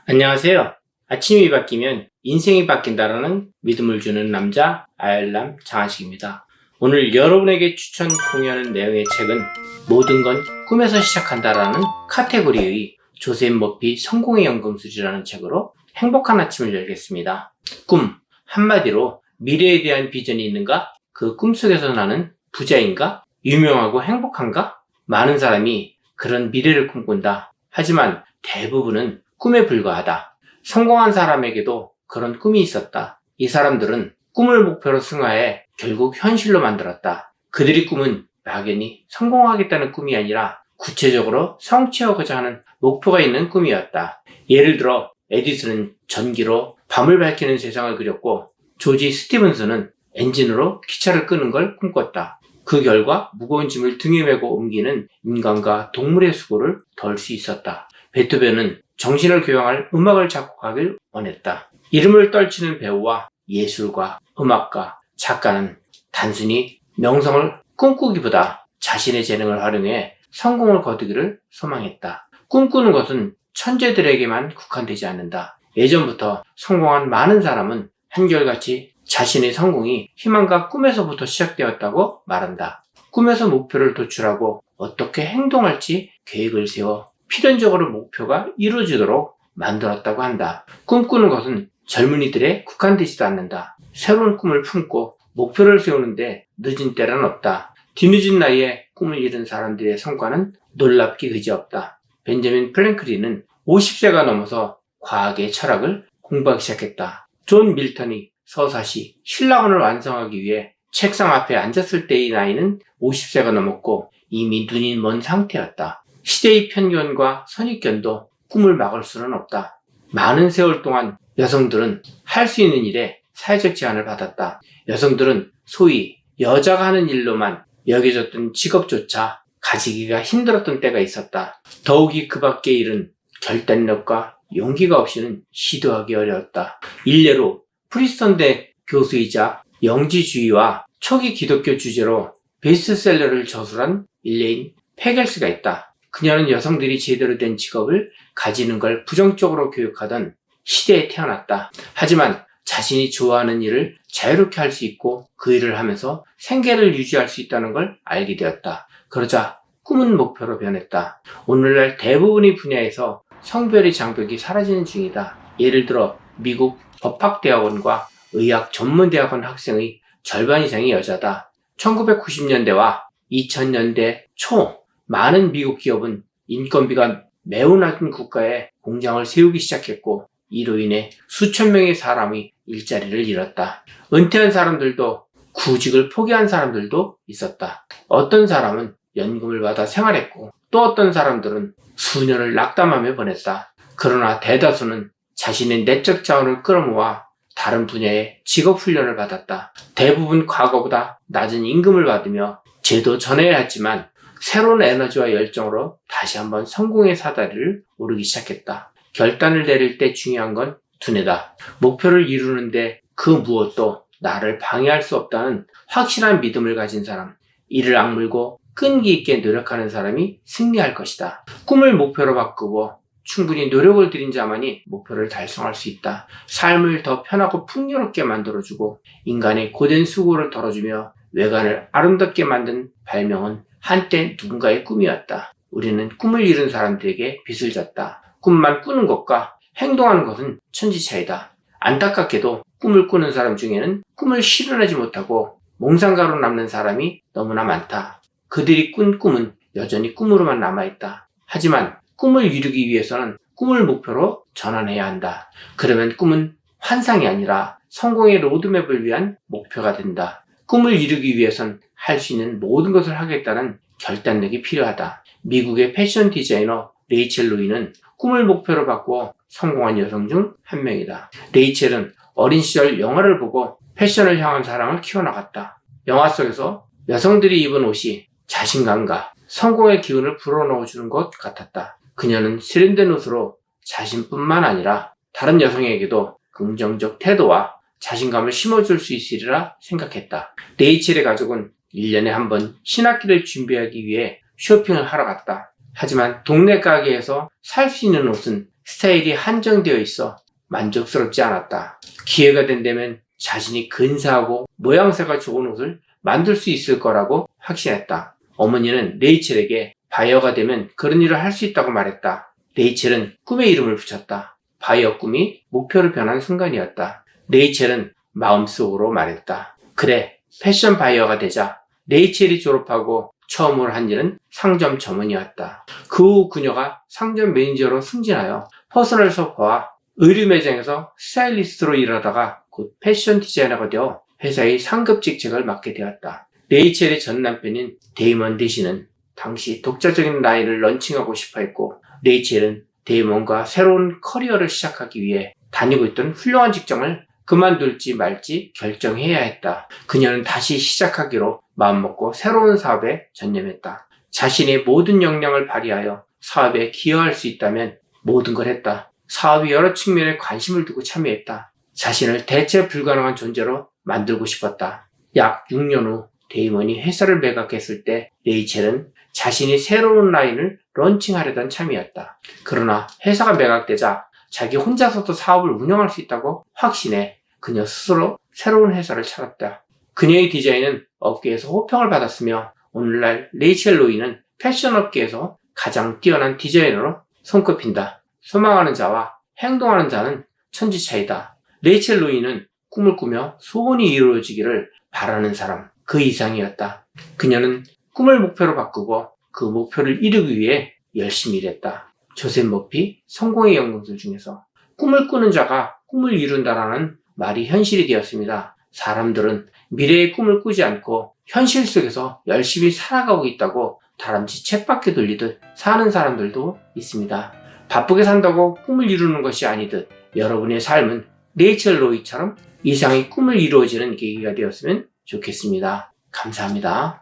안녕하세요. 아침이 바뀌면 인생이 바뀐다라는 믿음을 주는 남자 아열람 장한식입니다. 오늘 여러분에게 추천 공유하는 내용의 책은 모든 건 꿈에서 시작한다라는 카테고리의 조셉 머피 성공의 연금술이라는 책으로 행복한 아침을 열겠습니다. 꿈, 한마디로 미래에 대한 비전이 있는가? 그 꿈속에서 나는 부자인가? 유명하고 행복한가? 많은 사람이 그런 미래를 꿈꾼다. 하지만 대부분은 꿈에 불과하다. 성공한 사람에게도 그런 꿈이 있었다. 이 사람들은 꿈을 목표로 승화해 결국 현실로 만들었다. 그들의 꿈은 막연히 성공하겠다는 꿈이 아니라 구체적으로 성취하고자 하는 목표가 있는 꿈이었다. 예를 들어 에디슨은 전기로 밤을 밝히는 세상을 그렸고 조지 스티븐스는 엔진으로 기차를 끄는 걸 꿈꿨다. 그 결과 무거운 짐을 등에 메고 옮기는 인간과 동물의 수고를 덜 수 있었다. 베토벤은 정신을 교양할 음악을 작곡하길 원했다. 이름을 떨치는 배우와 예술가, 음악가, 작가는 단순히 명성을 꿈꾸기보다 자신의 재능을 활용해 성공을 거두기를 소망했다. 꿈꾸는 것은 천재들에게만 국한되지 않는다. 예전부터 성공한 많은 사람은 한결같이 자신의 성공이 희망과 꿈에서부터 시작되었다고 말한다. 꿈에서 목표를 도출하고 어떻게 행동할지 계획을 세워 필연적으로 목표가 이루어지도록 만들었다고 한다. 꿈꾸는 것은 젊은이들에 국한되지도 않는다. 새로운 꿈을 품고 목표를 세우는데 늦은 때란 없다. 뒤늦은 나이에 꿈을 이룬 사람들의 성과는 놀랍기 그지없다. 벤자민 프랭클린은 50세가 넘어서 과학의 철학을 공부하기 시작했다. 존 밀턴이 서사시 신라원을 완성하기 위해 책상 앞에 앉았을 때의 나이는 50세가 넘었고 이미 눈이 먼 상태였다. 시대의 편견과 선입견도 꿈을 막을 수는 없다. 많은 세월 동안 여성들은 할 수 있는 일에 사회적 제한을 받았다. 여성들은 소위 여자가 하는 일로만 여겨졌던 직업조차 가지기가 힘들었던 때가 있었다. 더욱이 그 밖의 일은 결단력과 용기가 없이는 시도하기 어려웠다. 일례로 프리스턴대 교수이자 영지주의와 초기 기독교 주제로 베스트셀러를 저술한 일레인 페겔스가 있다. 그녀는 여성들이 제대로 된 직업을 가지는 걸 부정적으로 교육하던 시대에 태어났다. 하지만 자신이 좋아하는 일을 자유롭게 할 수 있고 그 일을 하면서 생계를 유지할 수 있다는 걸 알게 되었다. 그러자 꿈은 목표로 변했다. 오늘날 대부분의 분야에서 성별의 장벽이 사라지는 중이다. 예를 들어 미국 법학대학원과 의학 전문대학원 학생의 절반 이상이 여자다. 1990년대와 2000년대 초 많은 미국 기업은 인건비가 매우 낮은 국가에 공장을 세우기 시작했고 이로 인해 수천 명의 사람이 일자리를 잃었다. 은퇴한 사람들도 구직을 포기한 사람들도 있었다. 어떤 사람은 연금을 받아 생활했고 또 어떤 사람들은 수년을 낙담하며 보냈다. 그러나 대다수는 자신의 내적 자원을 끌어모아 다른 분야의 직업 훈련을 받았다. 대부분 과거보다 낮은 임금을 받으며 제도 전해야 했지만 새로운 에너지와 열정으로 다시 한번 성공의 사다리를 오르기 시작했다. 결단을 내릴 때 중요한 건 두뇌다. 목표를 이루는데 그 무엇도 나를 방해할 수 없다는 확실한 믿음을 가진 사람, 이를 악물고 끈기 있게 노력하는 사람이 승리할 것이다. 꿈을 목표로 바꾸고 충분히 노력을 들인 자만이 목표를 달성할 수 있다. 삶을 더 편하고 풍요롭게 만들어주고 인간의 고된 수고를 덜어주며 외관을 아름답게 만든 발명은 한때 누군가의 꿈이었다. 우리는 꿈을 이룬 사람들에게 빚을 졌다. 꿈만 꾸는 것과 행동하는 것은 천지차이다. 안타깝게도 꿈을 꾸는 사람 중에는 꿈을 실현하지 못하고 몽상가로 남는 사람이 너무나 많다. 그들이 꾼 꿈은 여전히 꿈으로만 남아있다. 하지만 꿈을 이루기 위해서는 꿈을 목표로 전환해야 한다. 그러면 꿈은 환상이 아니라 성공의 로드맵을 위한 목표가 된다. 꿈을 이루기 위해선 할 수 있는 모든 것을 하겠다는 결단력이 필요하다. 미국의 패션 디자이너 레이첼 로이는 꿈을 목표로 바꾸어 성공한 여성 중 한 명이다. 레이첼은 어린 시절 영화를 보고 패션을 향한 사랑을 키워나갔다. 영화 속에서 여성들이 입은 옷이 자신감과 성공의 기운을 불어넣어주는 것 같았다. 그녀는 세련된 옷으로 자신뿐만 아니라 다른 여성에게도 긍정적 태도와 자신감을 심어줄 수 있으리라 생각했다. 레이첼의 가족은 1년에 한 번 신학기를 준비하기 위해 쇼핑을 하러 갔다. 하지만 동네 가게에서 살 수 있는 옷은 스타일이 한정되어 있어 만족스럽지 않았다. 기회가 된다면 자신이 근사하고 모양새가 좋은 옷을 만들 수 있을 거라고 확신했다. 어머니는 레이첼에게 바이어가 되면 그런 일을 할 수 있다고 말했다. 레이첼은 꿈의 이름을 붙였다. 바이어 꿈이 목표로 변한 순간이었다. 레이첼은 마음속으로 말했다. 그래, 패션 바이어가 되자. 레이첼이 졸업하고 처음으로 한 일은 상점 점원이었다. 그 후 그녀가 상점 매니저로 승진하여 퍼스널 쇼퍼와 의류 매장에서 스타일리스트로 일하다가 곧 패션 디자이너가 되어 회사의 상급 직책을 맡게 되었다. 레이첼의 전 남편인 데이먼 대시는 당시 독자적인 라인을 런칭하고 싶어 했고, 레이첼은 데이먼과 새로운 커리어를 시작하기 위해 다니고 있던 훌륭한 직장을 그만둘지 말지 결정해야 했다. 그녀는 다시 시작하기로 마음먹고 새로운 사업에 전념했다. 자신의 모든 역량을 발휘하여 사업에 기여할 수 있다면 모든 걸 했다. 사업이 여러 측면에 관심을 두고 참여했다. 자신을 대체 불가능한 존재로 만들고 싶었다. 약 6년 후 데이먼이 회사를 매각했을 때 레이첼은 자신이 새로운 라인을 런칭하려던 참이었다. 그러나 회사가 매각되자 자기 혼자서도 사업을 운영할 수 있다고 확신해 그녀 스스로 새로운 회사를 차렸다. 그녀의 디자인은 업계에서 호평을 받았으며 오늘날 레이첼 로이는 패션 업계에서 가장 뛰어난 디자이너로 손꼽힌다. 소망하는 자와 행동하는 자는 천지 차이다. 레이첼 로이는 꿈을 꾸며 소원이 이루어지기를 바라는 사람, 그 이상이었다. 그녀는 꿈을 목표로 바꾸고 그 목표를 이루기 위해 열심히 일했다. 조셉 머피 성공의 연금술 중에서 꿈을 꾸는 자가 꿈을 이룬다라는 말이 현실이 되었습니다. 사람들은 미래의 꿈을 꾸지 않고 현실 속에서 열심히 살아가고 있다고 다람쥐 쳇바퀴 돌리듯 사는 사람들도 있습니다. 바쁘게 산다고 꿈을 이루는 것이 아니듯 여러분의 삶은 레이첼 로이처럼 이상의 꿈을 이루어지는 계기가 되었으면 좋겠습니다. 감사합니다.